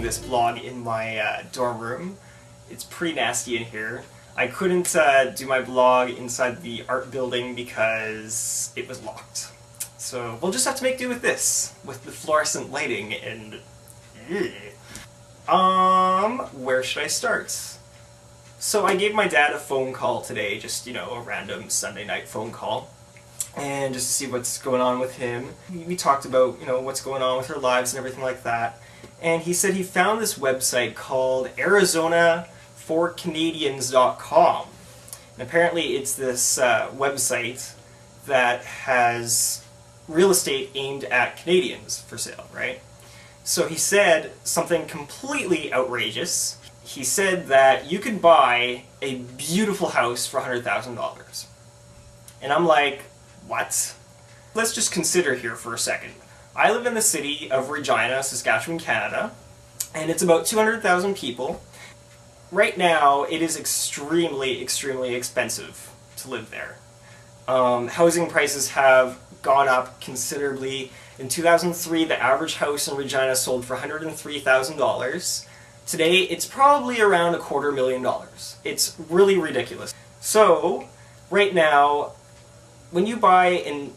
this vlog in my dorm room. It's pretty nasty in here. I couldn't do my vlog inside the art building because it was locked. So we'll just have to make do with this, with the fluorescent lighting and... where should I start? So I gave my dad a phone call today, just, you know, a random Sunday night phone call. And just to see what's going on with him. We talked about, you know, what's going on with our lives and everything like that. And he said he found this website called arizonaforcanadians.com. And apparently it's this website that has real estate aimed at Canadians for sale, right? So he said something completely outrageous. He said that you could buy a beautiful house for $100,000. And I'm like, what? Let's just consider here for a second. I live in the city of Regina, Saskatchewan, Canada, and it's about 200,000 people. Right now, it is extremely, extremely expensive to live there. Housing prices have gone up considerably. In 2003, the average house in Regina sold for $103,000. Today, it's probably around $250,000. It's really ridiculous. So, right now, when you buy an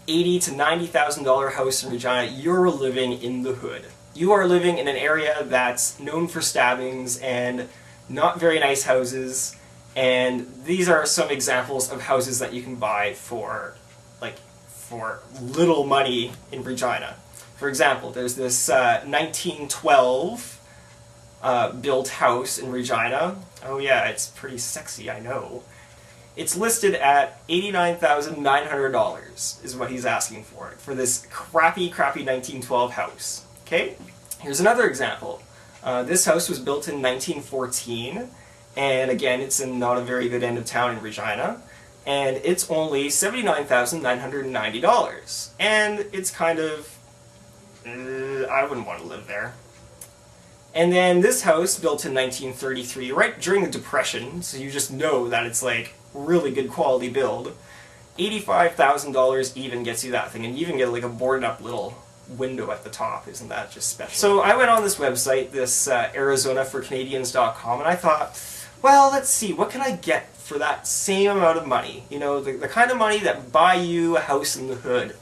$80,000 to $90,000 house in Regina, you're living in the hood. You are living in an area that's known for stabbings and not very nice houses, and these are some examples of houses that you can buy for little money in Regina. For example, there's this 1912 built house in Regina. Oh yeah, it's pretty sexy, I know. It's listed at $89,900 is what he's asking for it, for this crappy 1912 house. Okay? Here's another example. This house was built in 1914, and again, it's in not a very good end of town in Regina, and it's only $79,990. And it's kind of... I wouldn't want to live there. And then this house, built in 1933, right during the Depression, so you just know that it's like really good quality build. $85,000 even gets you that thing, and you even get like a boarded up little window at the top. Isn't that just special? So I went on this website, this arizonaforcanadians.com, and I thought, well, let's see, what can I get for that same amount of money? You know, the kind of money that buy you a house in the hood.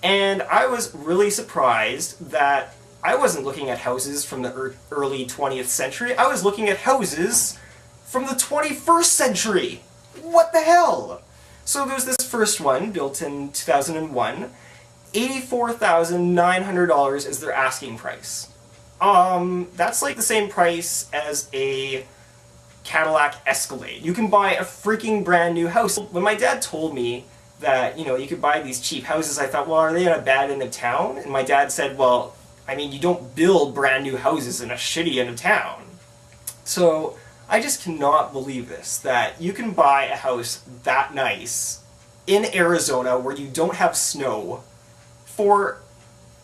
And I was really surprised that I wasn't looking at houses from the early 20th century, I was looking at houses from the 21st century! What the hell? So there's this first one, built in 2001, $84,900 is their asking price. That's like the same price as a Cadillac Escalade. You can buy a freaking brand new house. When my dad told me that, you know, you could buy these cheap houses, I thought, well, are they in a bad end of town? And my dad said, well, I mean, you don't build brand new houses in a shitty end of town. So, I just cannot believe this, that you can buy a house that nice in Arizona where you don't have snow for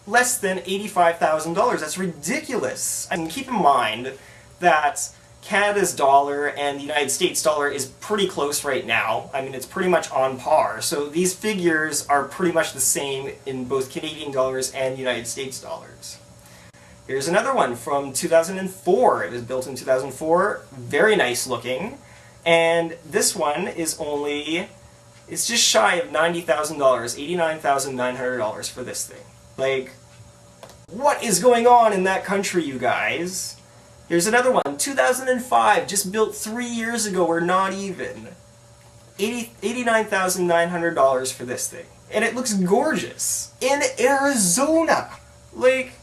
less than $85,000. That's ridiculous. I mean, keep in mind that Canada's dollar and the United States dollar is pretty close right now. I mean, it's pretty much on par. So these figures are pretty much the same in both Canadian dollars and United States dollars. Here's another one from 2004. It was built in 2004. Very nice looking. And this one is only... it's just shy of $90,000. $89,900 for this thing. Like, what is going on in that country, you guys? Here's another one, 2005, just built 3 years ago, or not even. $89,900 for this thing. And it looks gorgeous. In Arizona! Like,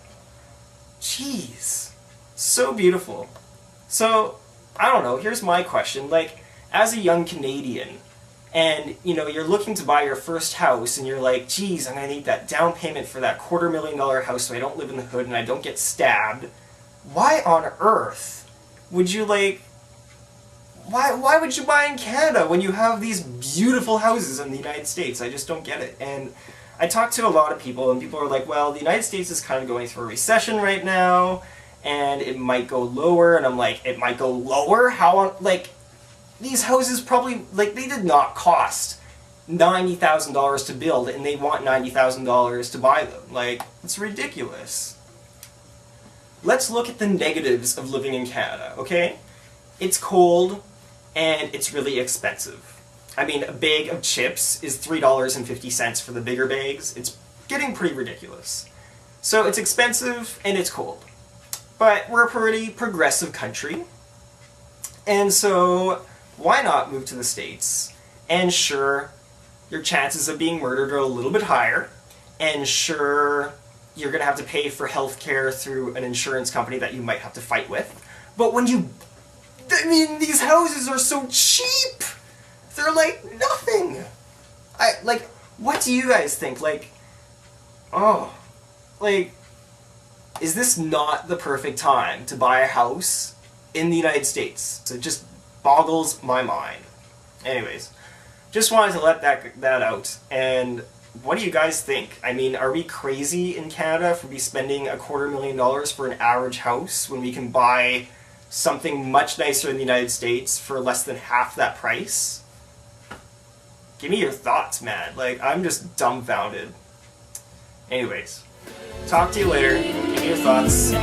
jeez. So beautiful. So, I don't know, here's my question. Like, as a young Canadian, and, you know, you're looking to buy your first house, and you're like, geez, I'm gonna need that down payment for that $250,000 house so I don't live in the hood and I don't get stabbed. Why on earth would you, like, why would you buy in Canada when you have these beautiful houses in the United States? I just don't get it. And I talked to a lot of people, and people are like, well, the United States is kind of going through a recession right now, and it might go lower, and I'm like, it might go lower? How, like, these houses probably, like, they did not cost $90,000 to build, and they want $90,000 to buy them. Like, it's ridiculous. let's look at the negatives of living in Canada, okay? It's cold, and it's really expensive. I mean, a bag of chips is $3.50 for the bigger bags. It's getting pretty ridiculous. So it's expensive, and it's cold. But we're a pretty progressive country, and so why not move to the States? And sure, your chances of being murdered are a little bit higher, and sure, you're going to have to pay for healthcare through an insurance company that you might have to fight with. But when you... I mean, these houses are so cheap! They're like nothing! What do you guys think? Is this not the perfect time to buy a house in the United States? So it just boggles my mind. Anyways, just wanted to let that out, and what do you guys think? I mean, are we crazy in Canada for be spending $250,000 for an average house when we can buy something much nicer in the United States for less than half that price? Give me your thoughts, man. I'm just dumbfounded. Anyways, talk to you later. Give me your thoughts.